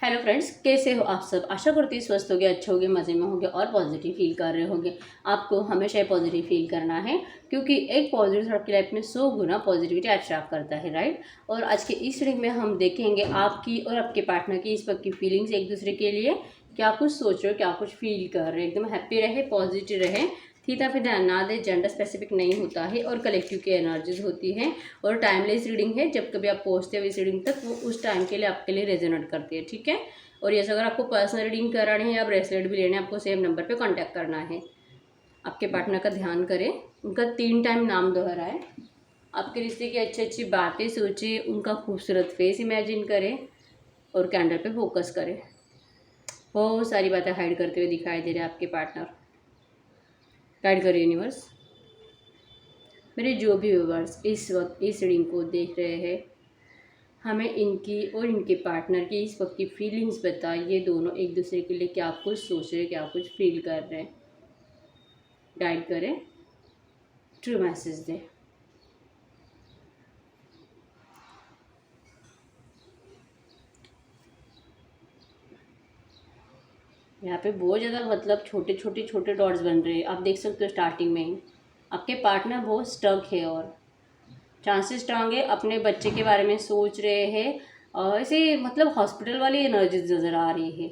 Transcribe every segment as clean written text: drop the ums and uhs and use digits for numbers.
Hello friends, कैसे हो आप सब। आशा करती हूँ स्वस्थ होगे, अच्छे होगे, मज़े में होगे और पॉजिटिव फील कर रहे होंगे। आपको हमेशा पॉजिटिव फील करना है क्योंकि एक पॉजिटिव आपकी लाइफ में 100 गुना पॉजिटिविटी अट्रैक्ट करता है, राइट। और आज के इस रीडिंग में हम देखेंगे आपकी और आपके पार्टनर की इस वक्त की फीलिंग्स एक दूसरे के लिए। क्या कुछ सोच रहे हो, क्या कुछ फील कर रहे हो। एकदम हैप्पी रहे, पॉजिटिव रहे, थीटा पे ध्यान ना दे। जेंडर स्पेसिफिक नहीं होता है और कलेक्टिव की एनर्जीज होती है और टाइमलेस रीडिंग है। जब कभी आप पहुँचते हो इस रीडिंग तक, वो उस टाइम के लिए आपके लिए रेजोनेट करती है, ठीक है। और ये अगर आपको पर्सनल रीडिंग करानी है या ब्रेसलेट भी लेने हैं, आपको सेम नंबर पे कांटेक्ट करना है। आपके पार्टनर का ध्यान करें, उनका 3 टाइम नाम दोहराएं, आपके रिश्ते की अच्छी अच्छी बातें सोचिए, उनका खूबसूरत फेस इमेजिन करें और कैंडल पे फोकस करें। बहुत सारी बातें हाइड करते हुए दिखाई दे रहे हैं आपके पार्टनर। गाइड करिए यूनिवर्स। मेरे जो भी व्यूवर्स इस वक्त इस रीडिंग को देख रहे हैं, हमें इनकी और इनके पार्टनर की इस वक्त की फीलिंग्स बताइए। ये दोनों एक दूसरे के लिए क्या कुछ सोच रहे हैं, क्या कुछ फील कर रहे हैं। गाइड करें, ट्रू मैसेज दें। यहाँ पे बहुत ज़्यादा मतलब छोटे छोटे छोटे डॉट्स बन रहे हैं, आप देख सकते हो स्टार्टिंग में ही। आपके पार्टनर बहुत स्टक है और चांसेस स्ट्रांग है, अपने बच्चे के बारे में सोच रहे हैं। और ऐसे मतलब हॉस्पिटल वाली एनर्जीज नज़र आ रही है।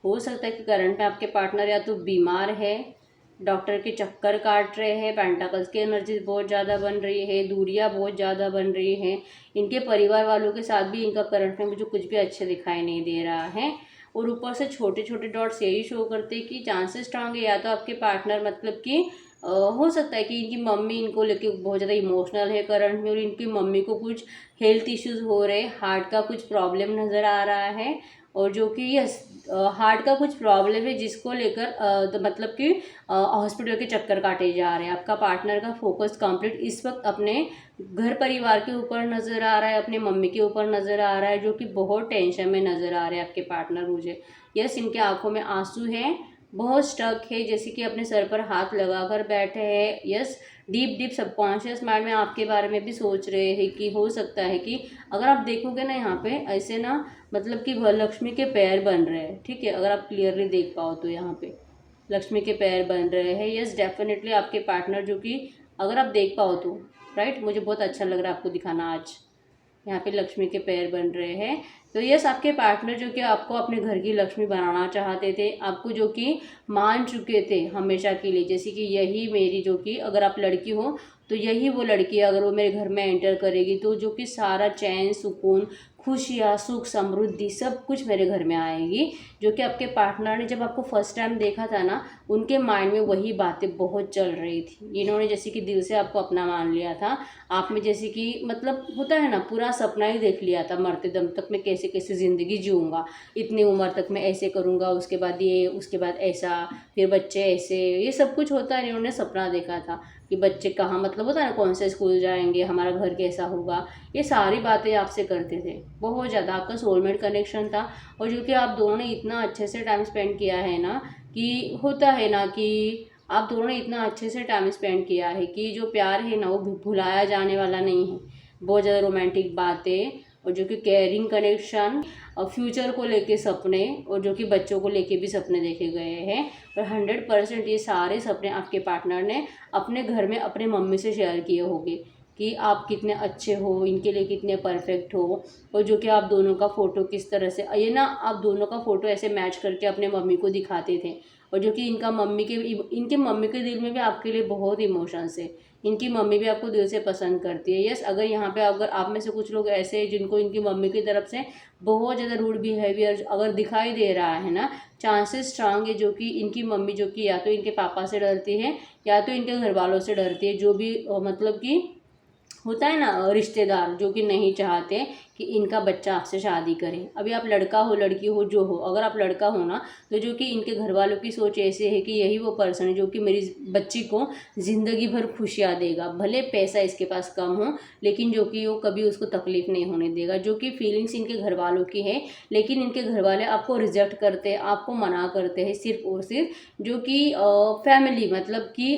हो सकता है कि करंट में आपके पार्टनर या तो बीमार है, डॉक्टर के चक्कर काट रहे हैं, पेंटाकल्स की एनर्जी बहुत ज़्यादा बन रही है, दूरियां बहुत ज़्यादा बन रही हैं। इनके परिवार वालों के साथ भी इनका करंट में मुझे कुछ भी अच्छे दिखाई नहीं दे रहा है। और ऊपर से छोटे छोटे डॉट्स यही शो करते हैं कि चांसेस स्ट्रांग है या तो आपके पार्टनर मतलब कि हो सकता है कि इनकी मम्मी इनको लेके बहुत ज़्यादा इमोशनल है करंट में और इनकी मम्मी को कुछ हेल्थ इश्यूज हो रहे हैं, हार्ट का कुछ प्रॉब्लम नज़र आ रहा है। और जो कि यस, हार्ट का कुछ प्रॉब्लम है जिसको लेकर तो मतलब कि हॉस्पिटल के चक्कर काटे जा रहे हैं। आपका पार्टनर का फोकस कंप्लीट इस वक्त अपने घर परिवार के ऊपर नज़र आ रहा है, अपने मम्मी के ऊपर नज़र आ रहा है, जो कि बहुत टेंशन में नज़र आ रहे हैं आपके पार्टनर मुझे। यस, इनके आंखों में आंसू हैं, बहुत स्टक है, जैसे कि अपने सर पर हाथ लगाकर बैठे हैं। Yes, deep deep subconscious mind में आपके बारे में भी सोच रहे हैं कि हो सकता है कि अगर आप देखोगे ना यहाँ पे ऐसे ना मतलब कि वह लक्ष्मी के पैर बन रहे हैं, ठीक है। अगर आप क्लियरली देख पाओ तो यहाँ पे लक्ष्मी के पैर बन रहे हैं। यस, डेफिनेटली आपके पार्टनर जो कि अगर आप देख पाओ तो राइट, मुझे बहुत अच्छा लग रहा है आपको दिखाना आज। यहाँ पे लक्ष्मी के पैर बन रहे हैं। तो यस, आपके पार्टनर जो कि आपको अपने घर की लक्ष्मी बनाना चाहते थे, आपको जो कि मान चुके थे हमेशा के लिए, जैसे कि यही मेरी जो कि अगर आप लड़की हो तो यही वो लड़की है, अगर वो मेरे घर में एंटर करेगी तो जो कि सारा चैन सुकून खुशियाँ सुख समृद्धि सब कुछ मेरे घर में आएगी। जो कि आपके पार्टनर ने जब आपको फर्स्ट टाइम देखा था ना, उनके माइंड में वही बातें बहुत चल रही थी। इन्होंने जैसे कि दिल से आपको अपना मान लिया था। आप में जैसे कि मतलब होता है ना, पूरा सपना ही देख लिया था, मरते दम तक मैं कैसे कैसे ज़िंदगी जीऊँगा, इतनी उम्र तक मैं ऐसे करूँगा, उसके बाद ये, उसके बाद ऐसा, फिर बच्चे ऐसे, ये सब कुछ होता है। इन्होंने सपना देखा था कि बच्चे कहाँ मतलब होता है ना, कौन से स्कूल जाएंगे, हमारा घर कैसा होगा, ये सारी बातें आपसे करते थे। बहुत ज़्यादा आपका सोलमेट कनेक्शन था। और जो कि आप दोनों ने इतना अच्छे से टाइम स्पेंड किया है ना, कि होता है ना कि आप दोनों ने इतना अच्छे से टाइम स्पेंड किया है कि जो प्यार है ना वो भुलाया जाने वाला नहीं है। बहुत ज़्यादा रोमांटिक बातें और जो कि केयरिंग कनेक्शन और फ्यूचर को लेके सपने और जो कि बच्चों को लेके भी सपने देखे गए हैं। और 100% ये सारे सपने आपके पार्टनर ने अपने घर में अपने मम्मी से शेयर किए होंगे कि आप कितने अच्छे हो, इनके लिए कितने परफेक्ट हो। और जो कि आप दोनों का फ़ोटो किस तरह से ये ना, आप दोनों का फ़ोटो ऐसे मैच करके अपने मम्मी को दिखाते थे। और जो कि इनके मम्मी के दिल में भी आपके लिए बहुत इमोशंस है। इनकी मम्मी भी आपको दिल से पसंद करती है। यस, अगर यहाँ पे अगर आप में से कुछ लोग ऐसे हैं जिनको इनकी मम्मी की तरफ से बहुत ज़्यादा रूड बिहेवियर अगर दिखाई दे रहा है ना, चांसेस स्ट्रांग है जो कि इनकी मम्मी जो कि या तो इनके पापा से डरती है या तो इनके घर वालों से डरती है। जो भी मतलब कि होता है ना, रिश्तेदार जो कि नहीं चाहते कि इनका बच्चा आपसे शादी करे। अभी आप लड़का हो लड़की हो जो हो, अगर आप लड़का हो ना तो जो कि इनके घर वालों की सोच ऐसे है कि यही वो पर्सन है जो कि मेरी बच्ची को ज़िंदगी भर खुशियाँ देगा। भले पैसा इसके पास कम हो लेकिन जो कि वो कभी उसको तकलीफ़ नहीं होने देगा। जो कि फीलिंग्स इनके घर वालों की है, लेकिन इनके घर वाले आपको रिजेक्ट करते हैं, आपको मना करते हैं सिर्फ और सिर्फ जो कि फैमिली मतलब कि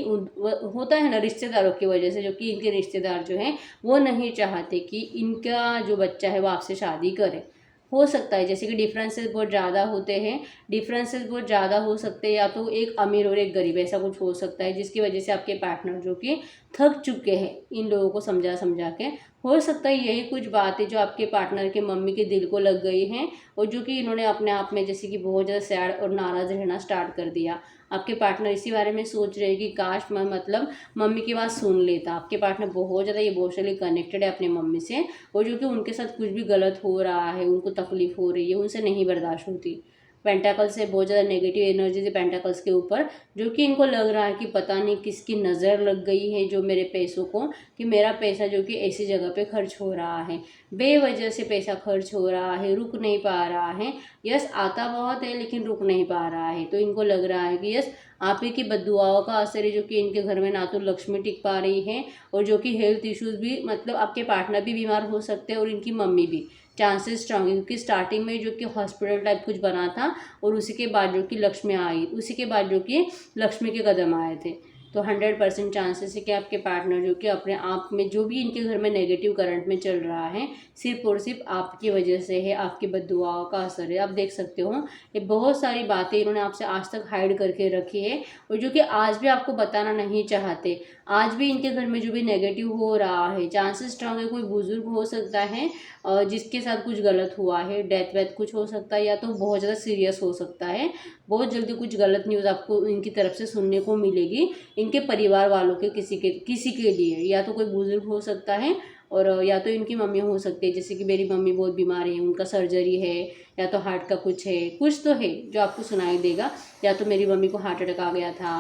होता है ना रिश्तेदारों की वजह से। जो कि इनके रिश्तेदार जो हैं वो नहीं चाहते कि इनका जो बच्चा है वो आपसे शादी करे। हो सकता है, जैसे कि डिफरेंसेस बहुत ज़्यादा होते हैं, डिफरेंसेस बहुत ज़्यादा हो सकते हैं, या तो एक अमीर और एक गरीब ऐसा कुछ हो सकता है, जिसकी वजह से आपके पार्टनर जो कि थक चुके हैं इन लोगों को समझा समझा के। हो सकता है यही कुछ बातें जो आपके पार्टनर के मम्मी के दिल को लग गई हैं, और जो कि इन्होंने अपने आप में जैसे कि बहुत ज़्यादा सैड और नाराज़ रहना स्टार्ट कर दिया। आपके पार्टनर इसी बारे में सोच रहे हैं कि काश मैं मतलब मम्मी की बात सुन लेता। आपके पार्टनर बहुत ज़्यादा इमोशनली कनेक्टेड है अपनी मम्मी से, और जो कि उनके साथ कुछ भी गलत हो रहा है, उनको तकलीफ हो रही है, उनसे नहीं बर्दाश्त होती। पेंटाकल्स से बहुत ज़्यादा नेगेटिव एनर्जी है पेंटाकल्स के ऊपर, जो कि इनको लग रहा है कि पता नहीं किसकी नज़र लग गई है जो मेरे पैसों को, कि मेरा पैसा जो कि ऐसी जगह पे खर्च हो रहा है, बेवजह से पैसा खर्च हो रहा है, रुक नहीं पा रहा है। यस, आता बहुत है लेकिन रुक नहीं पा रहा है। तो इनको लग रहा है कि यस, आप ही की बद्दुआओं का असर है जो कि इनके घर में ना तो लक्ष्मी टिक पा रही है, और जो कि हेल्थ इश्यूज़ भी, मतलब आपके पार्टनर भी बीमार हो सकते हैं और इनकी मम्मी भी, चांसेस स्ट्रांग है। क्योंकि स्टार्टिंग में जो कि हॉस्पिटल टाइप कुछ बना था, और उसी के बाद जो कि लक्ष्मी आई, उसी के बाद जो कि लक्ष्मी के कदम आए थे। तो 100% चांसेस है कि आपके पार्टनर जो कि अपने आप में जो भी इनके घर में नेगेटिव करंट में चल रहा है, सिर्फ और सिर्फ आपकी वजह से है, आपकी बद्दुआओं का असर है। आप देख सकते हो ये बहुत सारी बातें इन्होंने आपसे आज तक हाइड करके रखी है, और जो कि आज भी आपको बताना नहीं चाहते। आज भी इनके घर में जो भी नेगेटिव हो रहा है, चांसेस स्ट्रांग है कोई बुजुर्ग हो सकता है जिसके साथ कुछ गलत हुआ है, डेथ वेथ कुछ हो सकता है, या तो बहुत ज़्यादा सीरियस हो सकता है। बहुत जल्दी कुछ गलत न्यूज़ आपको इनकी तरफ से सुनने को मिलेगी, इनके परिवार वालों के किसी के लिए, या तो कोई बुजुर्ग हो सकता है, और या तो इनकी मम्मी हो सकती है, जैसे कि मेरी मम्मी बहुत बीमार है, उनका सर्जरी है, या तो हार्ट का कुछ है, कुछ तो है जो आपको सुनाई देगा। या तो मेरी मम्मी को हार्ट अटैक आ गया था,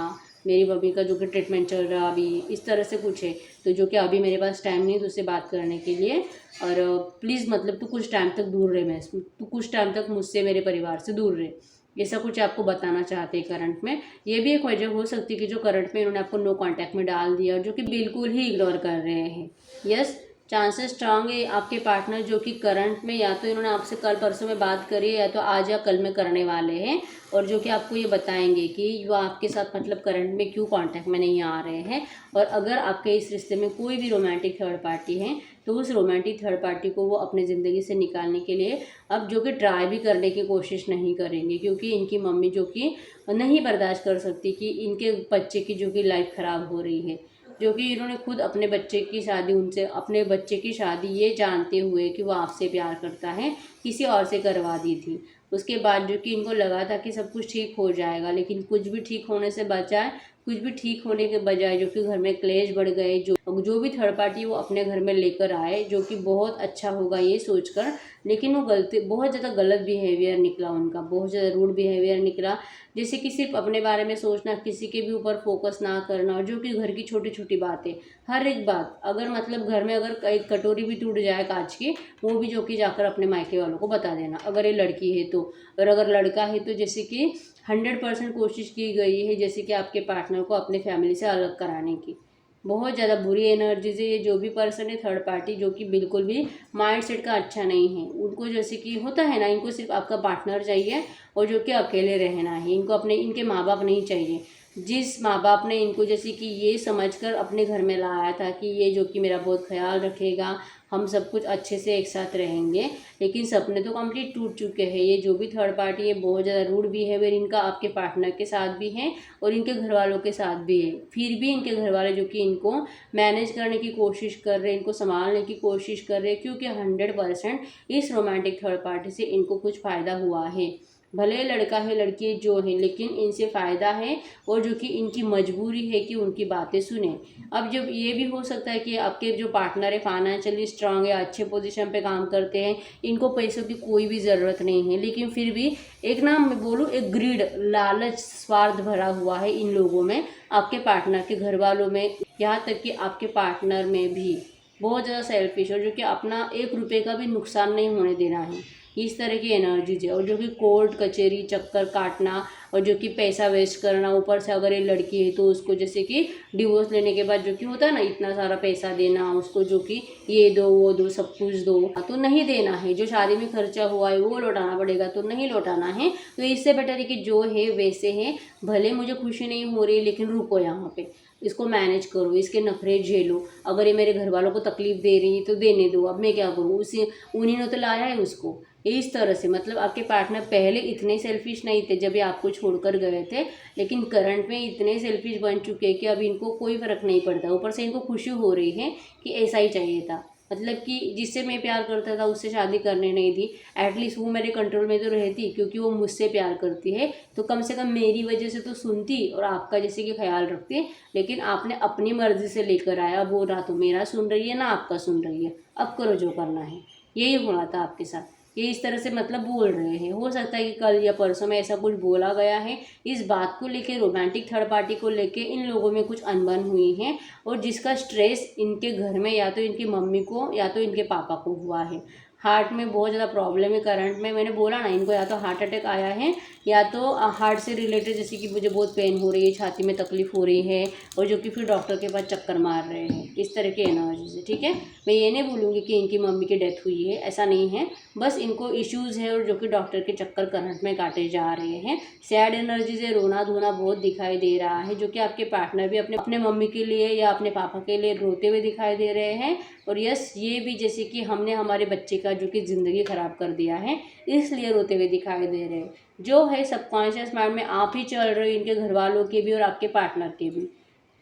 मेरी मम्मी का जो कि ट्रीटमेंट चल रहा अभी, इस तरह से कुछ है। तो जो कि अभी मेरे पास टाइम नहीं तो उससे बात करने के लिए, और प्लीज़ मतलब तू कुछ टाइम तक दूर रहे, मैं तू कुछ टाइम तक मुझसे, मेरे परिवार से दूर रहे, ऐसा कुछ आपको बताना चाहते हैं करंट में। ये भी एक वजह हो सकती है कि जो करंट में इन्होंने आपको नो कांटेक्ट में डाल दिया, जो कि बिल्कुल ही इग्नोर कर रहे हैं। यस, चांसेस स्ट्रांग है आपके पार्टनर जो कि करंट में, या तो इन्होंने आपसे कल परसों में बात करी है, या तो आज या कल में करने वाले हैं, और जो कि आपको ये बताएंगे कि वो आपके साथ मतलब करंट में क्यों कांटेक्ट में नहीं आ रहे हैं। और अगर आपके इस रिश्ते में कोई भी रोमांटिक थर्ड पार्टी है, तो उस रोमांटिक थर्ड पार्टी को वो अपनी ज़िंदगी से निकालने के लिए अब जो कि ट्राई भी करने की कोशिश नहीं करेंगे, क्योंकि इनकी मम्मी जो कि नहीं बर्दाश्त कर सकती कि इनके बच्चे की जो कि लाइफ ख़राब हो रही है। जो कि इन्होंने खुद अपने बच्चे की शादी, उनसे अपने बच्चे की शादी ये जानते हुए कि वो आपसे प्यार करता है, किसी और से करवा दी थी। उसके बाद जो कि इनको लगा था कि सब कुछ ठीक हो जाएगा, लेकिन कुछ भी ठीक होने से बचाए, कुछ भी ठीक होने के बजाय जो कि घर में क्लेश बढ़ गए। जो भी थर्ड पार्टी वो अपने घर में लेकर आए, जो कि बहुत अच्छा होगा ये सोचकर, लेकिन वो गलती, बहुत ज़्यादा गलत बिहेवियर निकला उनका, बहुत ज़्यादा रूड बिहेवियर निकला। जैसे कि सिर्फ अपने बारे में सोचना, किसी के भी ऊपर फोकस ना करना, और जो कि घर की छोटी छोटी बातें, हर एक बात, अगर मतलब घर में अगर एक कटोरी भी टूट जाए कांच की, वो भी जो कि जाकर अपने मायके वालों को बता देना, अगर ये लड़की है तो। और अगर लड़का है तो जैसे कि 100% कोशिश की गई है जैसे कि आपके पार्टनर को अपने फैमिली से अलग कराने की। बहुत ज़्यादा बुरी एनर्जी से ये जो भी पर्सन है थर्ड पार्टी, जो कि बिल्कुल भी माइंड सेट का अच्छा नहीं है, उनको जैसे कि होता है ना, इनको सिर्फ आपका पार्टनर चाहिए, और जो कि अकेले रहना है, इनको अपने, इनके माँ बाप नहीं चाहिए। जिस माँ बाप ने इनको जैसे कि ये समझकर अपने घर में लाया था कि ये जो कि मेरा बहुत ख्याल रखेगा, हम सब कुछ अच्छे से एक साथ रहेंगे, लेकिन सपने तो कंप्लीट टूट चुके हैं। ये जो भी थर्ड पार्टी है, बहुत ज़्यादा रूड बिहेवियर इनका आपके पार्टनर के साथ भी है और इनके घर वालों के साथ भी है। फिर भी इनके घर वाले जो कि इनको मैनेज करने की कोशिश कर रहे हैं, इनको संभालने की कोशिश कर रहे हैं, क्योंकि 100% इस रोमांटिक थर्ड पार्टी से इनको कुछ फ़ायदा हुआ है। भले लड़का है लड़की जो है, लेकिन इनसे फ़ायदा है, और जो कि इनकी मजबूरी है कि उनकी बातें सुने। अब जब ये भी हो सकता है कि आपके जो पार्टनर है फाइनेंशियली स्ट्रांग है, अच्छे पोजीशन पे काम करते हैं, इनको पैसों की कोई भी ज़रूरत नहीं है, लेकिन फिर भी एक ना मैं बोलूँ, एक ग्रीड, लालच, स्वार्थ भरा हुआ है इन लोगों में, आपके पार्टनर के घर वालों में, यहाँ तक कि आपके पार्टनर में भी बहुत ज़्यादा सेल्फिश, और जो कि अपना 1 रुपये का भी नुकसान नहीं होने देना है, इस तरह की एनर्जीज है। और जो कि कोर्ट कचहरी चक्कर काटना, और जो कि पैसा वेस्ट करना, ऊपर से अगर ये लड़की है तो उसको जैसे कि डिवोर्स लेने के बाद जो कि होता है ना, इतना सारा पैसा देना उसको, जो कि ये दो वो दो सब कुछ दो, तो नहीं देना है। जो शादी में खर्चा हुआ है वो लौटाना पड़ेगा, तो नहीं लौटाना है। तो इससे बेटर है कि जो है वैसे है, भले मुझे खुशी नहीं हो रही लेकिन रुको यहाँ पे, इसको मैनेज करो, इसके नखरे झेलो, अगर ये मेरे घर वालों को तकलीफ़ दे रही है तो देने दो, अब मैं क्या करूँ, उसी उन्हीं ने तो लाया है उसको। इस तरह से मतलब आपके पार्टनर पहले इतने सेल्फिश नहीं थे जब ये आपको छोड़कर गए थे, लेकिन करंट में इतने सेल्फिश बन चुके हैं कि अब इनको कोई फ़र्क नहीं पड़ता। ऊपर से इनको खुशी हो रही है कि ऐसा ही चाहिए था, मतलब कि जिससे मैं प्यार करता था उससे शादी करने नहीं दी, एटलीस्ट वो मेरे कंट्रोल में तो रहती, क्योंकि वो मुझसे प्यार करती है तो कम से कम मेरी वजह से तो सुनती और आपका जैसे कि ख्याल रखती। लेकिन आपने अपनी मर्ज़ी से लेकर आया, अब वो ना तो मेरा सुन रही है ना आपका सुन रही है, अब करो जो करना है। यही होना था आपके साथ, ये इस तरह से मतलब बोल रहे हैं। हो सकता है कि कल या परसों में ऐसा कुछ बोला गया है, इस बात को लेके, रोमांटिक थर्ड पार्टी को लेके इन लोगों में कुछ अनबन हुई है, और जिसका स्ट्रेस इनके घर में या तो इनकी मम्मी को या तो इनके पापा को हुआ है। हार्ट में बहुत ज़्यादा प्रॉब्लम है करंट में, मैंने बोला ना, इनको या तो हार्ट अटैक आया है या तो हार्ट से रिलेटेड, जैसे कि मुझे बहुत पेन हो रही है, छाती में तकलीफ़ हो रही है, और जो कि फिर डॉक्टर के पास चक्कर मार रहे हैं, इस तरह की एनर्जी से। ठीक है, मैं ये नहीं बोलूँगी कि इनकी मम्मी की डेथ हुई है, ऐसा नहीं है, बस इनको इश्यूज़ है और जो कि डॉक्टर के चक्कर करंट में काटे जा रहे हैं। सैड एनर्जी से रोना धोना बहुत दिखाई दे रहा है, जो कि आपके पार्टनर भी अपने अपने मम्मी के लिए या अपने पापा के लिए रोते हुए दिखाई दे रहे हैं। और यस, ये भी जैसे कि हमने हमारे बच्चे का जो कि ज़िंदगी ख़राब कर दिया है, इसलिए रोते हुए दिखाई दे रहे हैं। जो है सबकॉन्शियस माइंड में आप ही चल रहे हो, इनके घर वालों के भी और आपके पार्टनर के भी,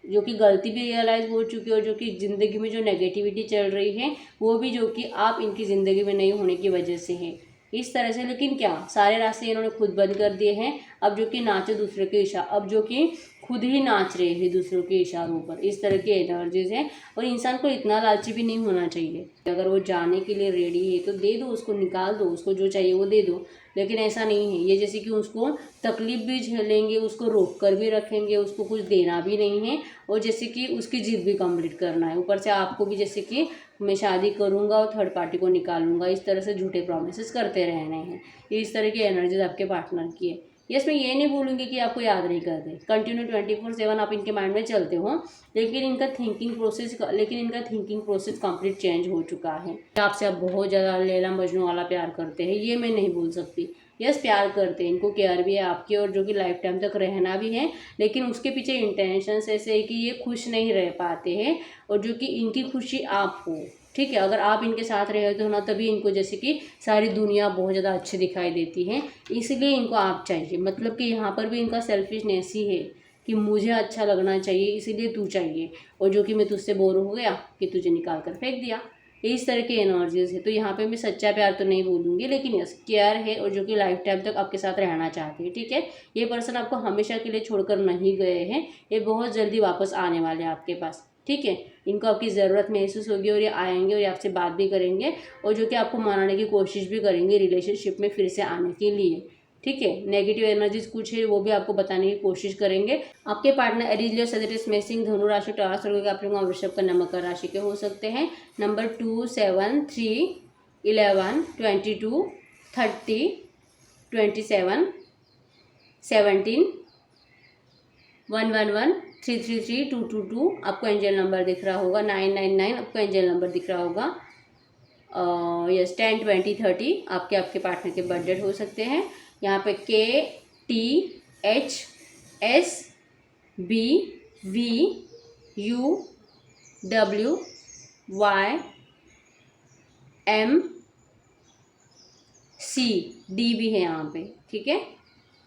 जो कि गलती भी रियलाइज़ हो चुकी है, और जो कि ज़िंदगी में जो नेगेटिविटी चल रही है वो भी जो कि आप इनकी ज़िंदगी में नहीं होने की वजह से है, इस तरह से। लेकिन क्या, सारे रास्ते इन्होंने खुद बंद कर दिए हैं, अब जो कि नाचो दूसरे के अब जो कि खुद ही नाच रहे हैं दूसरों के इशारों पर, इस तरह की एनर्जीज हैं। और इंसान को इतना लालची भी नहीं होना चाहिए, अगर वो जाने के लिए रेडी है तो दे दो उसको, निकाल दो उसको, जो चाहिए वो दे दो। लेकिन ऐसा नहीं है, ये जैसे कि उसको तकलीफ़ भी झेलेंगे, उसको रोक कर भी रखेंगे, उसको कुछ देना भी नहीं है, और जैसे कि उसकी ज़िद भी कंप्लीट करना है, ऊपर से आपको भी जैसे कि मैं शादी करूँगा और थर्ड पार्टी को निकालूंगा, इस तरह से झूठे प्रॉमिसेस करते रहने हैं। ये इस तरह की एनर्जीज आपके पार्टनर की है। यस, मैं ये नहीं बोलूँगी कि आपको याद नहीं करते, कंटिन्यू 24/7 आप इनके माइंड में चलते हो, लेकिन इनका थिंकिंग प्रोसेस कंप्लीट चेंज हो चुका है। आपसे आप बहुत ज़्यादा लैला मजनू वाला प्यार करते हैं, ये मैं नहीं बोल सकती। यस, प्यार करते हैं, इनको केयर भी है आपकी, और जो कि लाइफ टाइम तक रहना भी है, लेकिन उसके पीछे इंटेंशंस ऐसे है कि ये खुश नहीं रह पाते हैं, और जो कि इनकी खुशी आप हो। ठीक है, अगर आप इनके साथ रहे हो तो ना, तभी इनको जैसे कि सारी दुनिया बहुत ज़्यादा अच्छी दिखाई देती है, इसलिए इनको आप चाहिए। मतलब कि यहाँ पर भी इनका सेल्फिशनेस ही है कि मुझे अच्छा लगना चाहिए इसीलिए तू चाहिए, और जो कि मैं तुझसे बोर हो गया कि तुझे निकाल कर फेंक दिया, इस तरह की एनर्जीज है। तो यहाँ पे मैं सच्चा प्यार तो नहीं बोलूँगी, लेकिन यस, केयर है, और जो कि लाइफ टाइम तक आपके साथ रहना चाहते हैं। ठीक है, ये पर्सन आपको हमेशा के लिए छोड़कर नहीं गए हैं, ये बहुत जल्दी वापस आने वाले हैं आपके पास। ठीक है, इनको आपकी ज़रूरत महसूस होगी और ये आएंगे और ये आपसे बात भी करेंगे, और जो कि आपको मनाने की कोशिश भी करेंगे रिलेशनशिप में फिर से आने के लिए। ठीक है, नेगेटिव एनर्जीज कुछ है वो भी आपको बताने की कोशिश करेंगे। आपके पार्टनर एरीज, लियो, सजिटेरियस, मेष, धनु राशि, टॉरस और आप लोग वृषभ का मकर राशि के हो सकते हैं। नंबर 2, 7, 3, 11, 22, 30, 27, 17, 111, 333, 222 आपको एंजल नंबर दिख रहा होगा। 999 आपको एंजल नंबर दिख रहा होगा। यस, 10, 20, 30 आपके पार्टनर के बर्थडे हो सकते हैं। यहाँ पे KTHSBVUWYMC भी है यहाँ पे। ठीक है,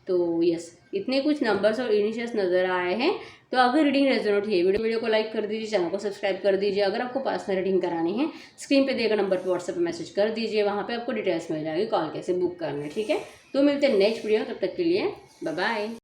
तो यस, इतने कुछ नंबर्स और इनिशियल्स नज़र आए हैं। तो अगर रीडिंग रेजोनेट है, वीडियो को लाइक कर दीजिए, चैनल को सब्सक्राइब कर दीजिए। अगर आपको पर्सनल रीडिंग करानी है, स्क्रीन पे दिए गए नंबर पर व्हाट्सएप पे मैसेज कर दीजिए, वहाँ पे आपको डिटेल्स मिल जाएगी, कॉल कैसे बुक करना है। ठीक है, तो मिलते हैं नेक्स्ट वीडियो, तब तक के लिए बाय बाय।